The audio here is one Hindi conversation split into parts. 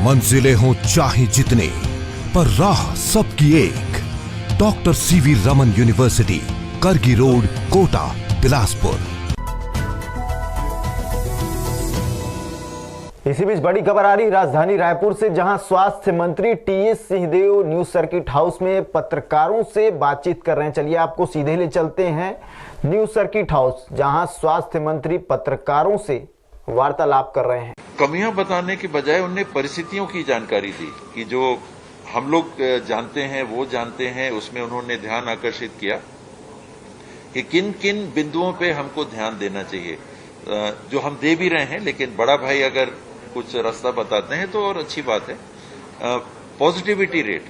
मंजिलें हों चाहे जितने, पर राह सबकी एक। डॉक्टर सीवी रमन यूनिवर्सिटी, करगी रोड, कोटा, बिलासपुर। इसी बीच बड़ी खबर आ रही राजधानी रायपुर से, जहां स्वास्थ्य मंत्री TS Singhdeo new circuit house में पत्रकारों से बातचीत कर रहे हैं। चलिए आपको सीधे ले चलते हैं न्यू सर्किट हाउस, जहां स्वास्थ्य मंत्री पत्रकारों से वार्तालाप कर रहे हैं। कमियां बताने के बजाय उन्हें परिस्थितियों की जानकारी दी कि जो हम लोग जानते हैं वो जानते हैं। उसमें उन्होंने ध्यान आकर्षित किया कि किन किन बिंदुओं पे हमको ध्यान देना चाहिए, जो हम दे भी रहे हैं। लेकिन बड़ा भाई अगर कुछ रास्ता बताते हैं तो और अच्छी बात है। पॉजिटिविटी रेट,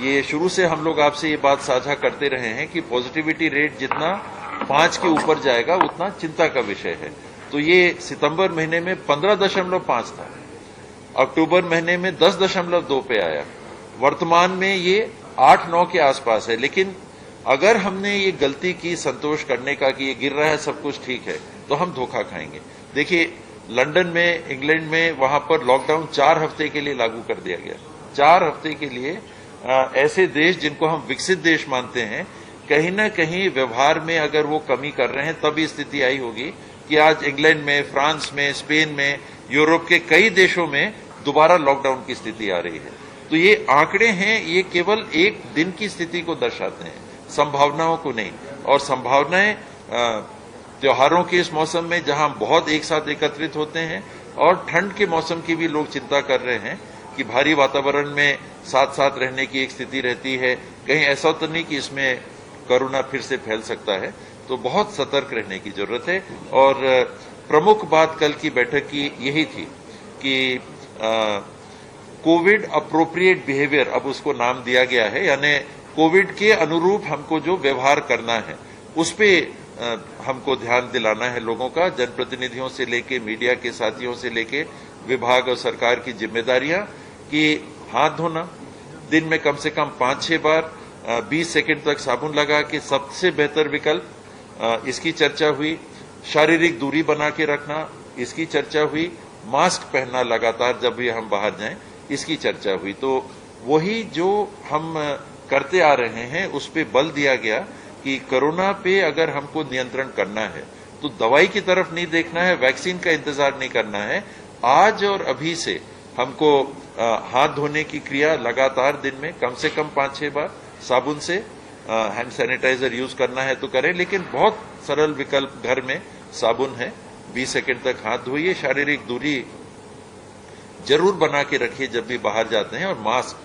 ये शुरू से हम लोग आपसे ये बात साझा करते रहे हैं कि पॉजिटिविटी रेट जितना 5 के ऊपर जाएगा उतना चिंता का विषय है। तो ये सितंबर महीने में 15.5 था, अक्टूबर महीने में 10.2 पे आया, वर्तमान में ये 8-9 के आसपास है। लेकिन अगर हमने ये गलती की संतोष करने का कि ये गिर रहा है सब कुछ ठीक है, तो हम धोखा खाएंगे। देखिए लंदन में, इंग्लैंड में, वहां पर लॉकडाउन 4 हफ्ते के लिए लागू कर दिया गया। 4 हफ्ते के लिए ऐसे देश जिनको हम विकसित देश मानते हैं, कहीं ना कहीं व्यवहार में अगर वो कमी कर रहे हैं, तब स्थिति आई होगी कि आज इंग्लैंड में, फ्रांस में, स्पेन में, यूरोप के कई देशों में दोबारा लॉकडाउन की स्थिति आ रही है। तो ये आंकड़े हैं, ये केवल एक दिन की स्थिति को दर्शाते हैं, संभावनाओं को नहीं। और संभावनाएं त्योहारों के इस मौसम में जहां बहुत एक साथ एकत्रित होते हैं, और ठंड के मौसम की भी लोग चिंता कर रहे हैं कि भारी वातावरण में साथ साथ रहने की एक स्थिति रहती है, कहीं ऐसा तो नहीं कि इसमें कोरोना फिर से फैल सकता है। तो बहुत सतर्क रहने की जरूरत है। और प्रमुख बात कल की बैठक की यही थी कि कोविड अप्रोप्रिएट बिहेवियर, अब उसको नाम दिया गया है, यानी कोविड के अनुरूप हमको जो व्यवहार करना है उस पे हमको ध्यान दिलाना है लोगों का, जनप्रतिनिधियों से लेके, मीडिया के साथियों से लेके, विभाग और सरकार की जिम्मेदारियां कि हाथ धोना दिन में कम से कम 5-6 बार, 20 सेकंड तक साबुन लगा के सबसे बेहतर विकल्प, इसकी चर्चा हुई। शारीरिक दूरी बना के रखना, इसकी चर्चा हुई। मास्क पहनना लगातार जब भी हम बाहर जाएं, इसकी चर्चा हुई। तो वही जो हम करते आ रहे हैं उस पे बल दिया गया कि कोरोना पे अगर हमको नियंत्रण करना है तो दवाई की तरफ नहीं देखना है, वैक्सीन का इंतजार नहीं करना है। आज और अभी से हमको हाथ धोने की क्रिया लगातार दिन में कम से कम 5-6 बार, साबुन से, हैंड सैनिटाइजर यूज करना है तो करें, लेकिन बहुत सरल विकल्प घर में साबुन है, 20 सेकंड तक हाथ धोइए। शारीरिक दूरी जरूर बना के रखिए जब भी बाहर जाते हैं, और मास्क,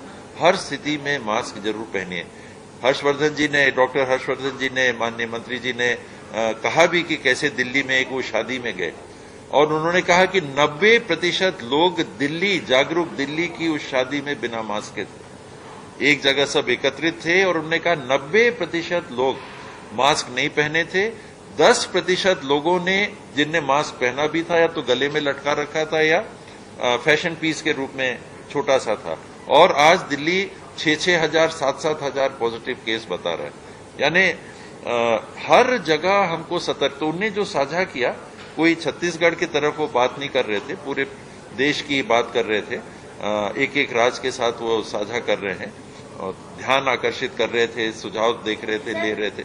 हर स्थिति में मास्क जरूर पहनिए। हर्षवर्धन जी ने, डॉक्टर हर्षवर्धन जी ने, माननीय मंत्री जी ने कहा भी कि कैसे दिल्ली में एक वो शादी में गए और उन्होंने कहा कि 90% लोग दिल्ली, जागरूक दिल्ली की उस शादी में बिना मास्क के थे। एक जगह सब एकत्रित थे और उन्होंने कहा 90% लोग मास्क नहीं पहने थे। 10% लोगों ने, जिनने मास्क पहना भी था, या तो गले में लटका रखा था या फैशन पीस के रूप में छोटा सा था। और आज दिल्ली 6-6 हजार, 7-7 हजार पॉजिटिव केस बता रहा है। यानी हर जगह हमको सतर्क। तो उन्हें जो साझा किया, कोई छत्तीसगढ़ की तरफ वो बात नहीं कर रहे थे, पूरे देश की बात कर रहे थे। एक एक राज्य के साथ वो साझा कर रहे हैं और ध्यान आकर्षित कर रहे थे, सुझाव देख रहे थे, ले रहे थे।